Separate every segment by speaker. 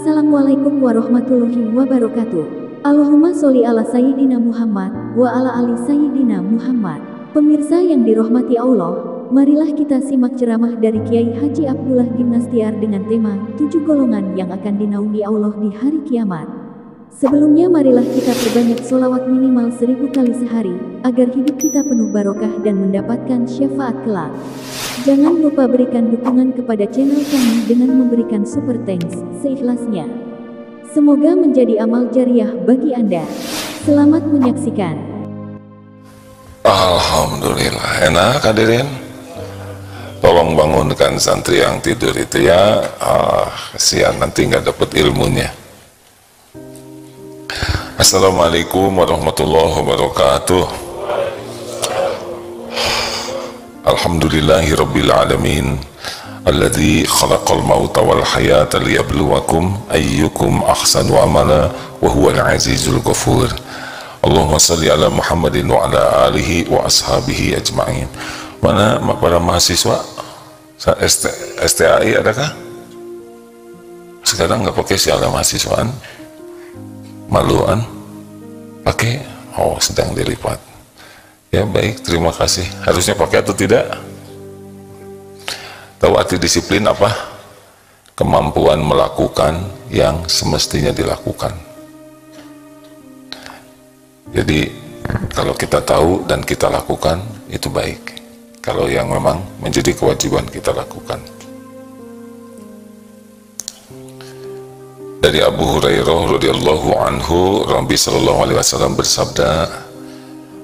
Speaker 1: Assalamualaikum warahmatullahi wabarakatuh. Allahumma sholli ala Sayyidina Muhammad wa ala ali Sayyidina Muhammad. Pemirsa yang dirahmati Allah, marilah kita simak ceramah dari Kiai Haji Abdullah bin Nastiar dengan tema 7 golongan yang akan dinaungi Allah di hari kiamat. Sebelumnya marilah kita perbanyak sholawat minimal 1000 kali sehari, agar hidup kita penuh barokah dan mendapatkan syafaat kelak. Jangan lupa berikan dukungan kepada channel kami dengan memberikan super thanks seikhlasnya. Semoga menjadi amal jariah bagi Anda. Selamat menyaksikan.
Speaker 2: Alhamdulillah, enak hadirin. Tolong bangunkan santri yang tidur itu ya. Kasihan nanti nggak dapat ilmunya. Assalamualaikum warahmatullahi wabarakatuh. Alhamdulillahi rabbil alamin, alladzi khalaqal mauta wal hayata liyabluwakum ayyukum ahsanu amala wa huwal azizul ghafur. Allahumma salli ala Muhammadin wa ala alihi wa ashabihi ajma'in. Mana para mahasiswa STAI adakah? Sekarang nggak pakai siaga mahasiswaan, maluan pakai, oh sedang dilipat. Ya baik, terima kasih. Harusnya pakai atau tidak? Tahu arti disiplin apa? Kemampuan melakukan yang semestinya dilakukan. Jadi kalau kita tahu dan kita lakukan, itu baik. Kalau yang memang menjadi kewajiban kita lakukan. Dari Abu Hurairah radhiyallahu anhu, Nabi sallallahu alaihi wasallam bersabda,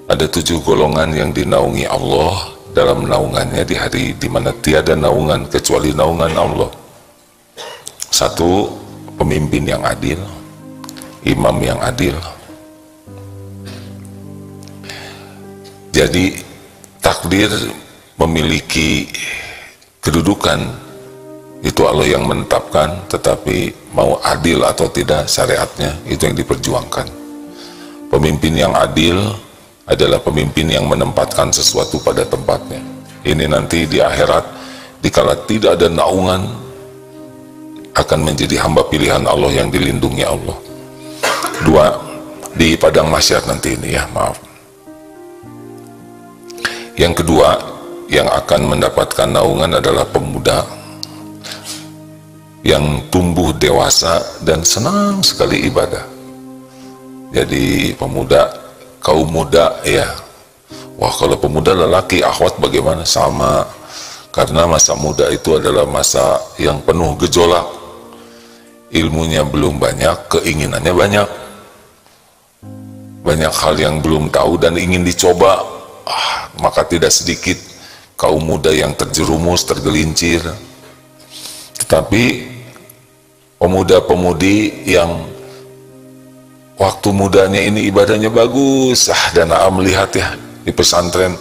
Speaker 2: ada 7 golongan yang dinaungi Allah dalam naungannya di hari di mana tiada naungan kecuali naungan Allah. 1, pemimpin yang adil, imam yang adil. Jadi takdir memiliki kedudukan, itu Allah yang menetapkan, tetapi mau adil atau tidak syariatnya itu yang diperjuangkan. Pemimpin yang adil adalah pemimpin yang menempatkan sesuatu pada tempatnya. Ini nanti di akhirat, dikala tidak ada naungan, akan menjadi hamba pilihan Allah yang dilindungi Allah. 2, di padang mahsyar nanti ini ya, maaf. Yang kedua, yang akan mendapatkan naungan adalah pemuda yang tumbuh dewasa dan senang sekali ibadah. Jadi pemuda, kaum muda ya, wah kalau pemuda lelaki akhwat bagaimana? Sama, karena masa muda itu adalah masa yang penuh gejolak, ilmunya belum banyak, keinginannya banyak, banyak hal yang belum tahu dan ingin dicoba. Maka tidak sedikit kaum muda yang terjerumus, tergelincir. Tetapi pemuda-pemudi yang waktu mudanya ini ibadahnya bagus, dan melihat ya di pesantren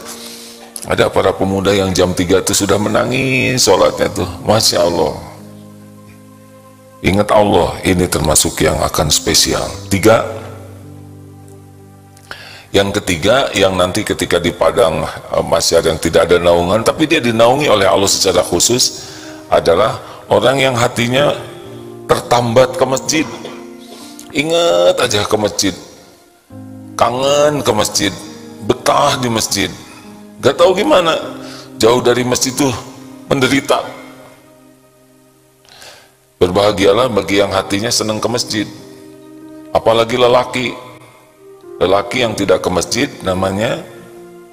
Speaker 2: ada para pemuda yang jam 3 itu sudah menangis sholatnya tuh, Masya Allah. Ingat Allah, ini termasuk yang akan spesial. 3, yang ketiga, yang nanti ketika di padang mahsyar yang tidak ada naungan, tapi dia dinaungi oleh Allah secara khusus, adalah orang yang hatinya tertambat ke masjid. Ingat aja ke masjid, kangen ke masjid, betah di masjid, gak tahu gimana, jauh dari masjid tuh menderita. Berbahagialah bagi yang hatinya senang ke masjid. Apalagi lelaki yang tidak ke masjid, namanya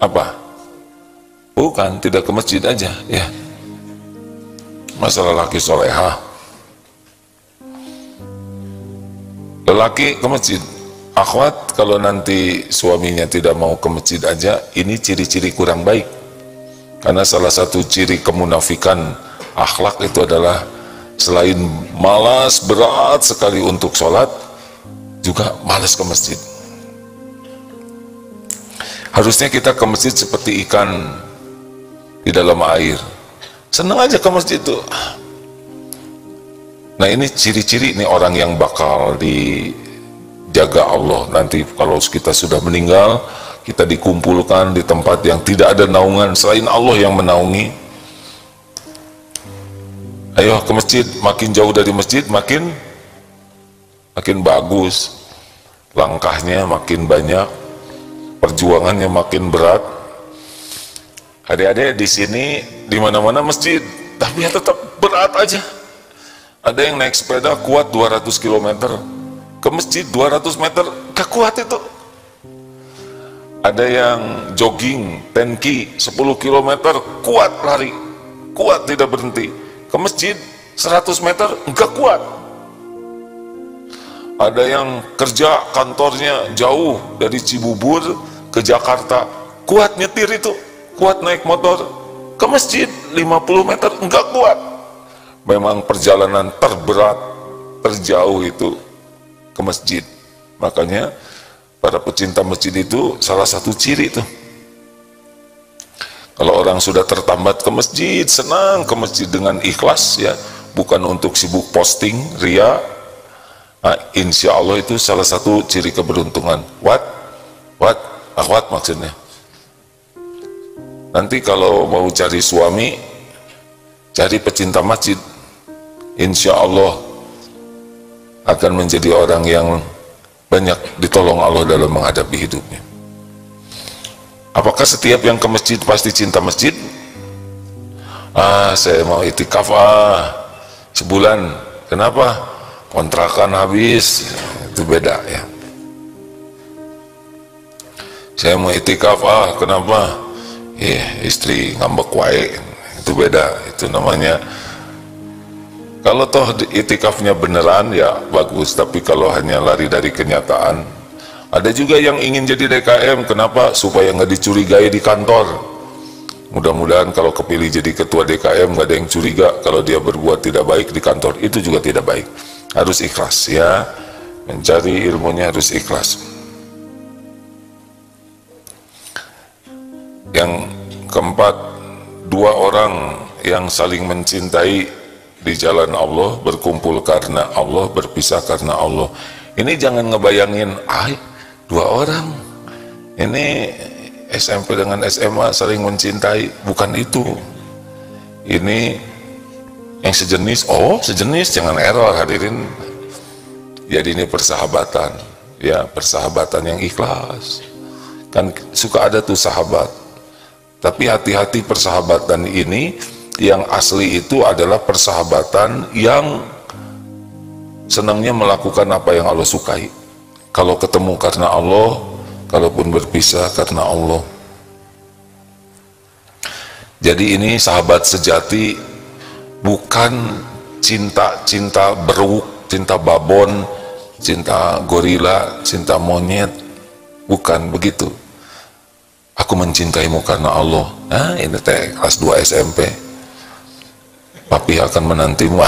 Speaker 2: apa? Bukan tidak ke masjid aja ya, masalah lelaki solehah. Lelaki ke masjid, akhwat kalau nanti suaminya tidak mau ke masjid aja, ini ciri-ciri kurang baik. Karena salah satu ciri kemunafikan akhlak itu adalah selain malas berat sekali untuk sholat, juga malas ke masjid. Harusnya kita ke masjid seperti ikan di dalam air, senang aja ke masjid tuh. Nah ini ciri-ciri ini orang yang bakal dijaga Allah. Nanti kalau kita sudah meninggal, kita dikumpulkan di tempat yang tidak ada naungan selain Allah yang menaungi. Ayo ke masjid, makin jauh dari masjid makin makin bagus, langkahnya makin banyak, perjuangannya makin berat. Adik-adik di sini di mana-mana masjid, tapi ya tetap berat aja. Ada yang naik sepeda kuat 200 km ke masjid 200 meter, gak kuat itu. Ada yang jogging 10K 10 km kuat lari, kuat tidak berhenti. Ke masjid 100 meter gak kuat. Ada yang kerja kantornya jauh dari Cibubur ke Jakarta, kuat nyetir itu, kuat naik motor. Ke masjid 50 meter enggak kuat. Memang perjalanan terberat, terjauh itu ke masjid. Makanya para pecinta masjid itu salah satu ciri itu. Kalau orang sudah tertambat ke masjid, senang ke masjid dengan ikhlas ya, bukan untuk sibuk posting, ria. Nah, insya Allah itu salah satu ciri keberuntungan. What maksudnya. Nanti kalau mau cari suami, cari pecinta masjid, insya Allah akan menjadi orang yang banyak ditolong Allah dalam menghadapi hidupnya. Apakah setiap yang ke masjid pasti cinta masjid? Saya mau itikaf sebulan. Kenapa? Kontrakan habis. Itu beda ya. Saya mau itikaf kenapa? Istri ngambek wae. Itu beda. Itu namanya, kalau toh itikafnya beneran ya bagus, tapi kalau hanya lari dari kenyataan. Ada juga yang ingin jadi DKM, kenapa? Supaya nggak dicurigai di kantor. Mudah-mudahan kalau kepilih jadi ketua DKM nggak ada yang curiga kalau dia berbuat tidak baik di kantor. Itu juga tidak baik. Harus ikhlas ya, mencari ilmunya harus ikhlas. Yang keempat, dua orang yang saling mencintai di jalan Allah, berkumpul karena Allah, berpisah karena Allah. Ini jangan ngebayangin, dua orang ini SMP dengan SMA saling mencintai, bukan itu. Ini yang sejenis, sejenis, jangan error hadirin. Jadi ini persahabatan, ya persahabatan yang ikhlas. Kan suka ada tuh sahabat, tapi hati-hati persahabatan ini yang asli itu adalah persahabatan yang senangnya melakukan apa yang Allah sukai. Kalau ketemu karena Allah, kalaupun berpisah karena Allah. Jadi ini sahabat sejati, bukan cinta beruk, cinta babon, cinta gorila, cinta monyet, bukan begitu. Aku mencintaimu karena Allah. Ini teh kelas 2 SMP. Papi akan menantimu.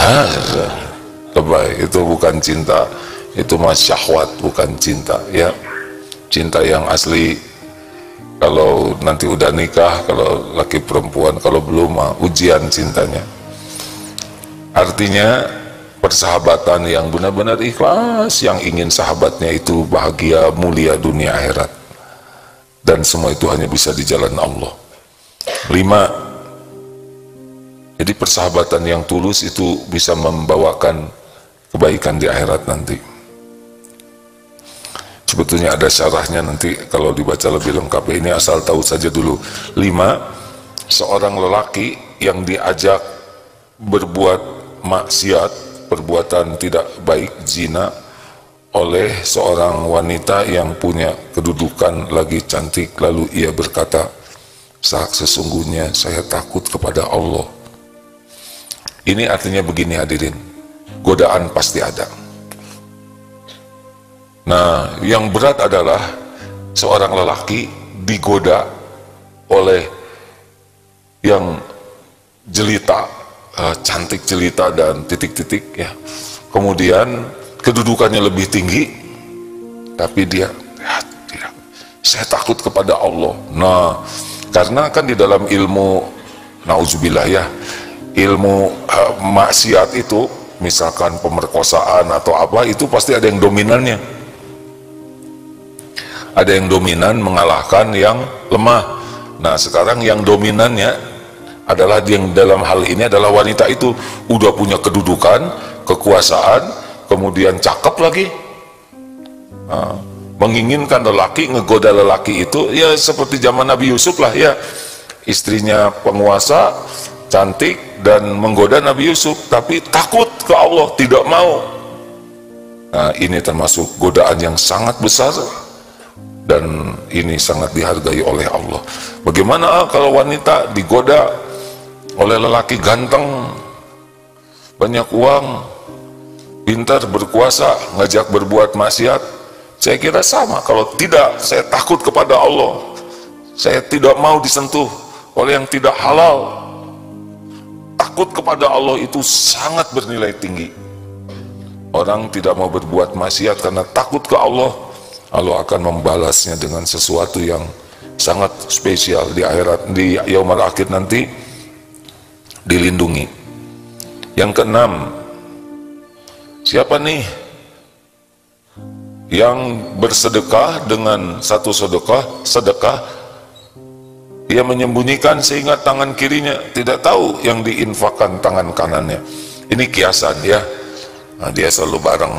Speaker 2: Lebay, itu bukan cinta. Itu mah syahwat, bukan cinta ya. Cinta yang asli kalau nanti udah nikah, kalau laki perempuan, kalau belum ujian cintanya. Artinya persahabatan yang benar-benar ikhlas, yang ingin sahabatnya itu bahagia, mulia dunia akhirat. Dan semua itu hanya bisa di jalan Allah. 5. Jadi persahabatan yang tulus itu bisa membawakan kebaikan di akhirat nanti. Sebetulnya ada syarahnya nanti kalau dibaca lebih lengkap. Ini asal tahu saja dulu. 5. Seorang lelaki yang diajak berbuat maksiat, perbuatan tidak baik, zina, oleh seorang wanita yang punya kedudukan lagi cantik, lalu ia berkata, sesungguhnya saya takut kepada Allah. Ini artinya begini hadirin, godaan pasti ada. Nah, yang berat adalah seorang lelaki digoda oleh yang jelita, cantik jelita dan titik-titik ya. Kemudian kedudukannya lebih tinggi, tapi dia tidak, saya takut kepada Allah. Nah, karena kan di dalam ilmu nauzubillah ya, ilmu maksiat itu, misalkan pemerkosaan atau apa, itu pasti ada yang dominannya. Ada yang dominan mengalahkan yang lemah. Nah, sekarang yang dominannya adalah yang dalam hal ini adalah wanita itu udah punya kedudukan, kekuasaan, kemudian cakep lagi, menginginkan lelaki, ngegoda lelaki itu ya seperti zaman Nabi Yusuf lah ya, istrinya penguasa cantik dan menggoda Nabi Yusuf, tapi takut ke Allah, tidak mau. Nah, ini termasuk godaan yang sangat besar dan ini sangat dihargai oleh Allah. Bagaimana kalau wanita digoda oleh lelaki ganteng, banyak uang, pintar, berkuasa, ngajak berbuat maksiat? Saya kira sama. Kalau tidak, saya takut kepada Allah, saya tidak mau disentuh oleh yang tidak halal. Takut kepada Allah itu sangat bernilai tinggi. Orang tidak mau berbuat maksiat karena takut ke Allah, Allah akan membalasnya dengan sesuatu yang sangat spesial di akhirat, di yaumul akhir nanti dilindungi. Yang keenam, siapa nih yang bersedekah dengan satu sedekah ia menyembunyikan sehingga tangan kirinya tidak tahu yang diinfakkan tangan kanannya. Ini kiasan ya. Nah, dia selalu bareng,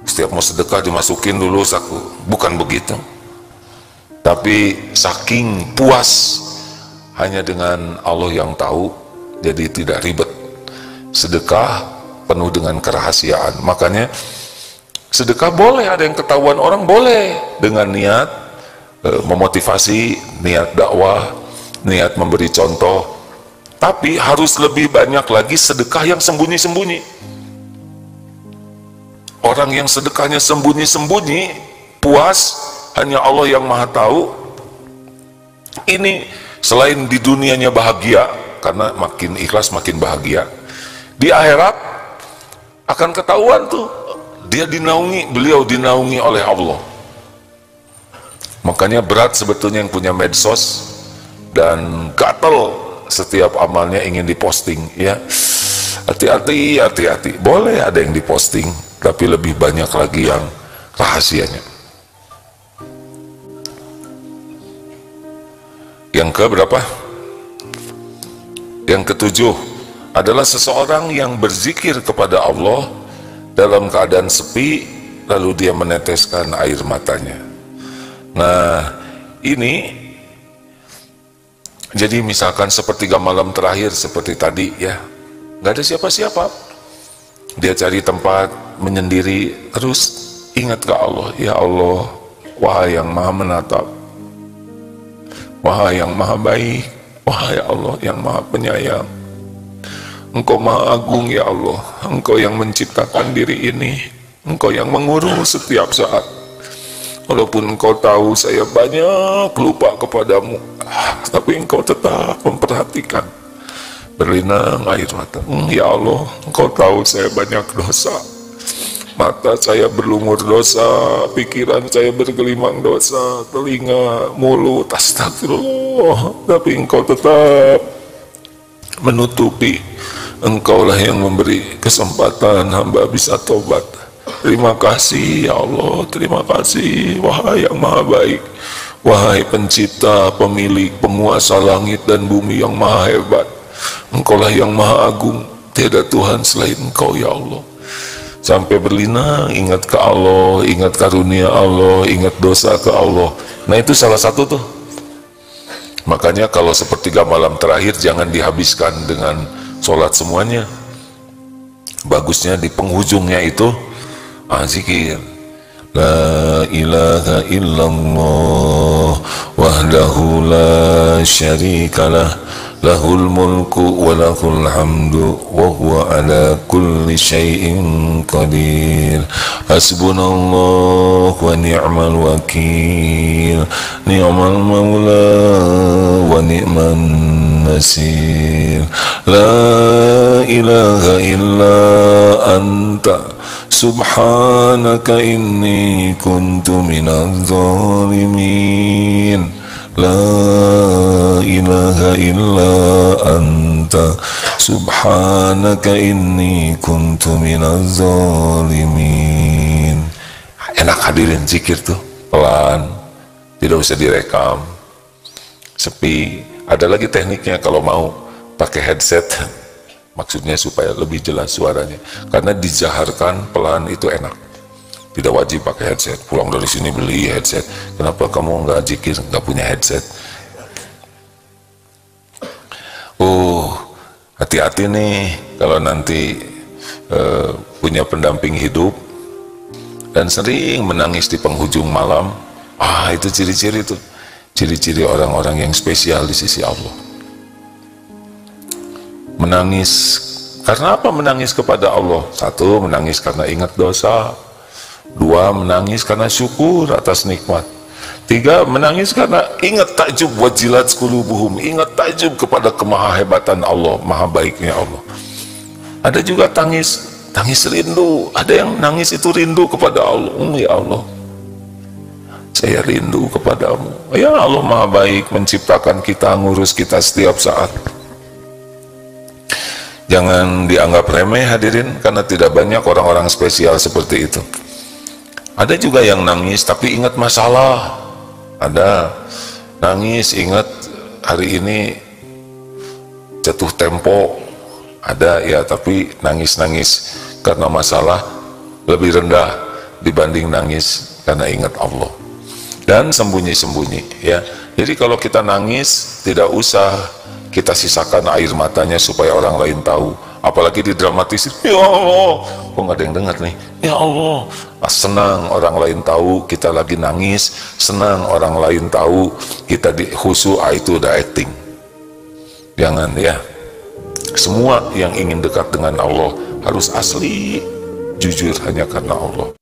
Speaker 2: setiap mau sedekah dimasukin dulu saku. Bukan begitu, tapi saking puas hanya dengan Allah yang tahu, jadi tidak ribet. Sedekah penuh dengan kerahasiaan. Makanya sedekah boleh ada yang ketahuan orang, boleh dengan niat memotivasi, niat dakwah, niat memberi contoh. Tapi harus lebih banyak lagi sedekah yang sembunyi-sembunyi. Orang yang sedekahnya sembunyi-sembunyi, puas, hanya Allah yang maha tahu, ini selain di dunianya bahagia, karena makin ikhlas makin bahagia, di akhirat akan ketahuan tuh, dia dinaungi, beliau dinaungi oleh Allah. Makanya berat sebetulnya yang punya medsos, dan gatel setiap amalnya ingin diposting ya. Hati-hati, boleh ada yang diposting, tapi lebih banyak lagi yang rahasianya. Yang keberapa? Yang ketujuh adalah seseorang yang berzikir kepada Allah dalam keadaan sepi, lalu dia meneteskan air matanya. Nah, ini jadi misalkan sepertiga malam terakhir seperti tadi ya, nggak ada siapa-siapa, dia cari tempat menyendiri, terus ingat ke Allah. Ya Allah, wahai yang maha menatap, wahai yang maha baik, wahai Allah yang maha penyayang, Engkau maha agung ya Allah, Engkau yang menciptakan diri ini, Engkau yang mengurus setiap saat. Walaupun Engkau tahu saya banyak lupa kepadamu, tapi Engkau tetap memperhatikan. Berlinang air mata. Ya Allah, Engkau tahu saya banyak dosa, mata saya berlumur dosa, pikiran saya bergelimang dosa, telinga, mulut, astagfirullah, tapi Engkau tetap menutupi. Engkaulah yang memberi kesempatan hamba bisa tobat. Terima kasih ya Allah, terima kasih wahai yang maha baik, wahai pencipta, pemilik, penguasa langit dan bumi yang maha hebat. Engkaulah yang maha agung, tiada Tuhan selain Engkau ya Allah. Sampai berlinang, ingat ke Allah, ingat karunia Allah, ingat dosa ke Allah. Nah itu salah satu tuh. Makanya kalau sepertiga malam terakhir jangan dihabiskan dengan sholat semuanya. Bagusnya di penghujungnya itu zikir. La ilaha illallah wahdahu la syarikalah, lahul mulku wa lahul hamdu wa huwa ala kulli syai'in qadir. Hasbunallah wa ni'mal wakil, ni'mal maula wa ni'man nasir. La ilaha illa anta subhanaka inni kuntu minadh zalimin. La ilaha illa anta subhanaka inni kuntu minadh zalimin. Enak hadirin zikir tuh, pelan, tidak usah direkam, sepi. Ada lagi tekniknya kalau mau pakai headset, maksudnya supaya lebih jelas suaranya, karena dijaharkan pelan itu enak. Tidak wajib pakai headset. Pulang dari sini beli headset. Kenapa kamu nggak zikir, nggak punya headset? Hati-hati nih kalau nanti punya pendamping hidup dan sering menangis di penghujung malam. Itu ciri-ciri tuh, ciri-ciri orang-orang yang spesial di sisi Allah. Menangis karena apa? Menangis kepada Allah. 1, menangis karena ingat dosa. 2, menangis karena syukur atas nikmat. 3, menangis karena ingat takjub wajilat qulubuhum, ingat takjub kepada kemahahebatan Allah, maha baiknya Allah. Ada juga tangis rindu. Ada yang nangis itu rindu kepada Allah. Ya Allah, saya rindu kepadamu. Ya Allah maha baik, menciptakan kita, ngurus kita setiap saat. Jangan dianggap remeh hadirin, karena tidak banyak orang-orang spesial seperti itu. Ada juga yang nangis tapi ingat masalah. Ada nangis ingat hari ini jatuh tempo. Ada ya, tapi nangis-nangis karena masalah lebih rendah dibanding nangis karena ingat Allah. Dan sembunyi-sembunyi ya. Jadi kalau kita nangis, tidak usah kita sisakan air matanya supaya orang lain tahu. Apalagi didramatisir, ya Allah, kok nggak ada yang dengar nih, ya Allah. Senang orang lain tahu kita lagi nangis, senang orang lain tahu kita di khusyuk, itu udah acting. Jangan ya. Semua yang ingin dekat dengan Allah harus asli, jujur hanya karena Allah.